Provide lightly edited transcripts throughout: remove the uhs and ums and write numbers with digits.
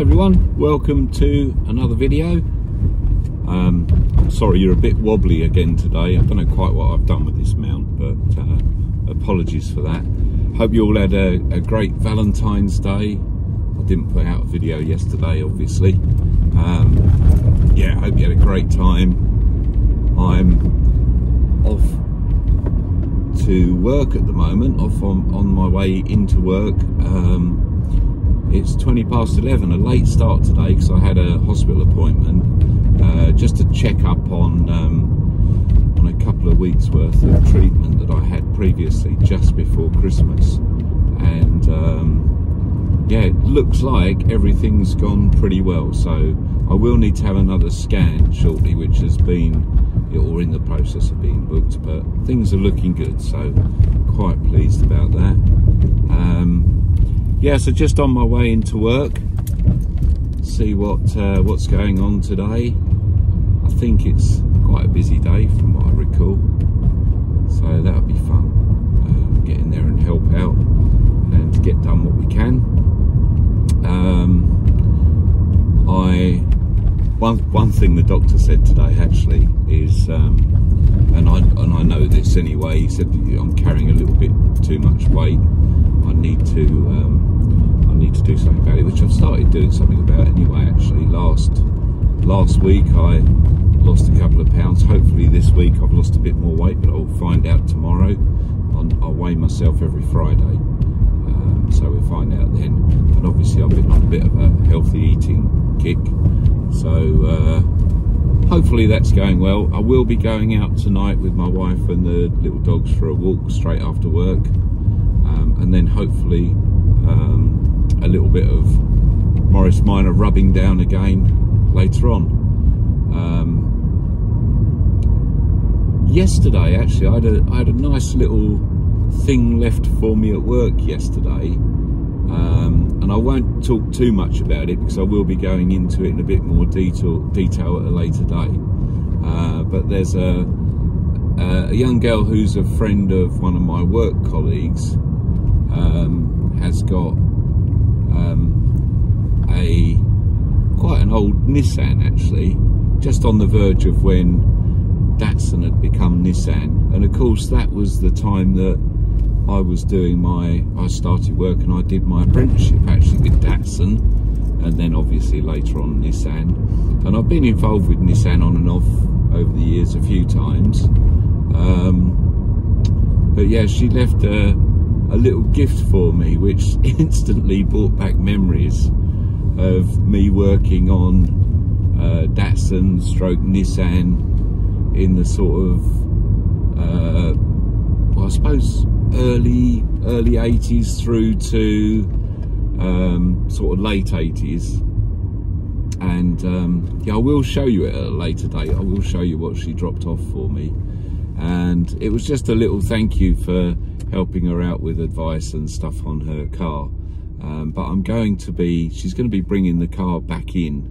everyone, welcome to another video. Sorry you're a bit wobbly again today. I don't know quite what I've done with this mount, but apologies for that. Hope you all had a great Valentine's Day. I didn't put out a video yesterday, obviously. Yeah, I hope you had a great time. I'm off to work at the moment, off on my way into work. It's 20 past 11, a late start today because I had a hospital appointment just to check up on a couple of weeks worth of treatment that I had previously just before Christmas. And yeah, it looks like everything's gone pretty well, so I will need to have another scan shortly, which has been, or in the process of being booked, but things are looking good, so quite pleased about that. Yeah, so just on my way into work, see what's going on today. I think it's quite a busy day from what I recall, so that'll be fun. Get in there and help out and get done what we can. One thing the doctor said today actually is, and I know this anyway, he said that I'm carrying a little bit too much weight. I need to do something about it, which I've started doing something about anyway. Actually, last week I lost a couple of pounds. Hopefully this week I've lost a bit more weight, but I'll find out tomorrow. I'll weigh myself every Friday, so we'll find out then. And obviously I've been on a bit of a healthy eating kick, so hopefully that's going well. I will be going out tonight with my wife and the little dogs for a walk straight after work, and then hopefully a little bit of Morris Minor rubbing down again later on. Yesterday actually I had a nice little thing left for me at work yesterday, and I won't talk too much about it because I will be going into it in a bit more detail at a later date. But there's a young girl who's a friend of one of my work colleagues, has got quite an old Nissan actually, just on the verge of when Datsun had become Nissan. And of course that was the time that I started work and I did my apprenticeship actually with Datsun, and then obviously later on Nissan. And I've been involved with Nissan on and off over the years a few times. But yeah, she left a little gift for me, which instantly brought back memories of me working on Datsun stroke Nissan in the sort of well, I suppose early 80s through to sort of late 80s. And yeah, I will show you it at a later date. I will show you what she dropped off for me, and it was just a little thank you for helping her out with advice and stuff on her car. But she's going to be bringing the car back in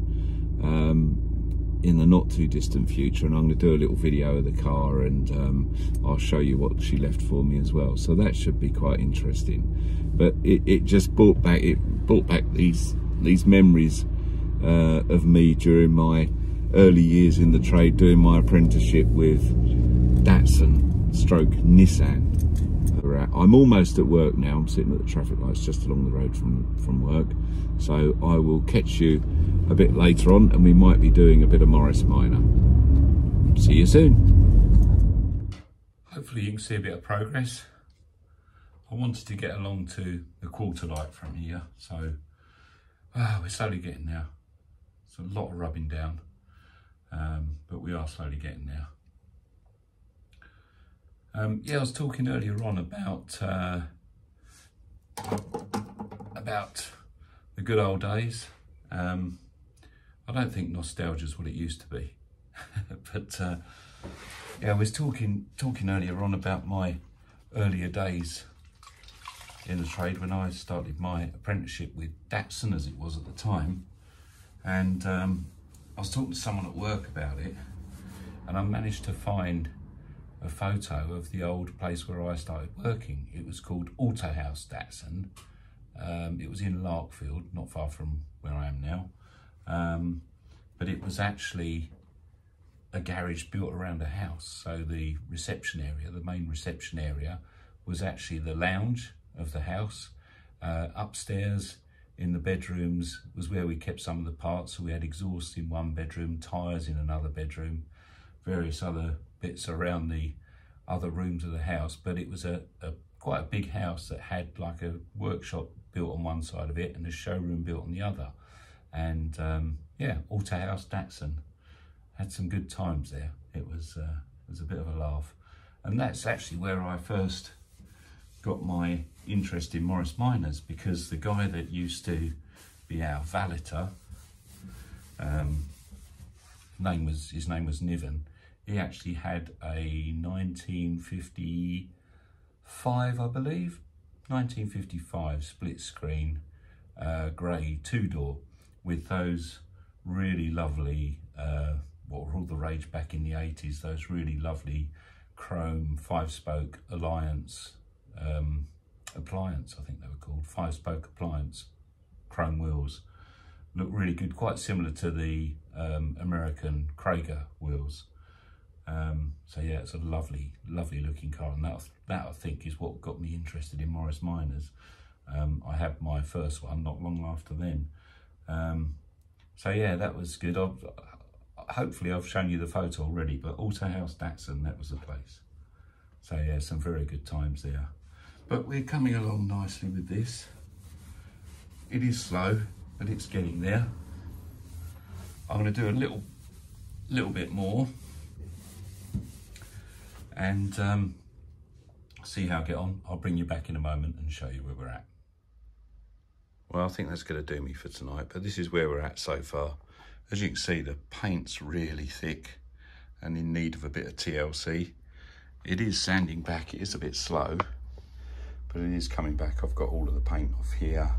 the not too distant future, and I'm going to do a little video of the car, and I'll show you what she left for me as well, so that should be quite interesting. But it just brought back these memories of me during my early years in the trade, doing my apprenticeship with Datsun stroke Nissan. I'm almost at work now. I'm sitting at the traffic lights just along the road from work, so I will catch you a bit later on, and we might be doing a bit of Morris Minor. See you soon. Hopefully you can see a bit of progress. I wanted to get along to the quarter light from here, so we're slowly getting there. It's a lot of rubbing down, but we are slowly getting there. Yeah, I was talking earlier on about the good old days. I don't think nostalgia is what it used to be, but yeah, I was talking earlier on about my earlier days in the trade when I started my apprenticeship with Datsun, as it was at the time, and I was talking to someone at work about it, and I managed to find a photo of the old place where I started working. It was called Auto House Datsun, It was in Larkfield, not far from where I am now. But it was actually a garage built around a house. So the reception area, the main reception area, was actually the lounge of the house. Upstairs in the bedrooms was where we kept some of the parts. So we had exhaust in one bedroom, tyres in another bedroom, various other bits around the other rooms of the house. But it was quite a big house that had like a workshop built on one side of it and a showroom built on the other. And yeah, Autohaus Datsun. Had some good times there. It was a bit of a laugh. And that's actually where I first got my interest in Morris Minors, because the guy that used to be our valeter, his name was Niven. He actually had a 1955, I believe, 1955 split screen grey 2-door with those really lovely, what were all the rage back in the 80s, those really chrome 5-spoke Alliance appliance, I think they were called, 5-spoke appliance chrome wheels. Look really good, quite similar to the American Krager wheels. So yeah, it's a lovely looking car, and that I think is what got me interested in Morris Minors. I had my first one not long after then. So yeah, that was good. Hopefully I've shown you the photo already, but Autohaus Datsun, that was the place. So yeah, some very good times there. But we're coming along nicely with this. It is slow, but it's getting there. I'm going to do a little bit more and see how I get on. I'll bring you back in a moment and show you where we're at. Well, I think that's going to do me for tonight, but this is where we're at so far. As you can see, the paint's really thick and in need of a bit of TLC. It is sanding back, it is a bit slow, but it is coming back. I've got all of the paint off here.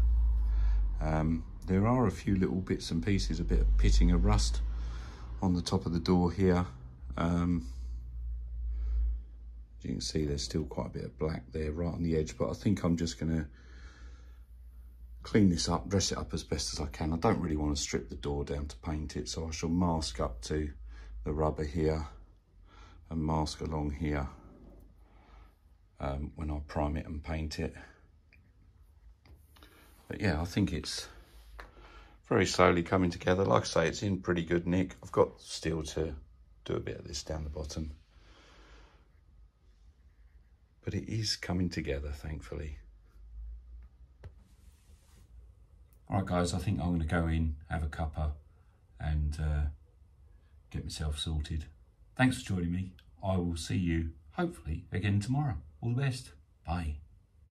There are a few little bits and pieces, a bit of pitting of rust on the top of the door here. As you can see, there's still quite a bit of black there right on the edge, but I think I'm just gonna clean this up, dress it up as best as I can. I don't really want to strip the door down to paint it, so I shall mask up to the rubber here and mask along here when I prime it and paint it. But yeah, I think it's very slowly coming together. Like I say, it's in pretty good nick. I've got still to do a bit of this down the bottom, but it is coming together, thankfully. All right, guys, I think I'm going to go in, have a cuppa and get myself sorted. Thanks for joining me. I will see you, hopefully, again tomorrow. All the best. Bye.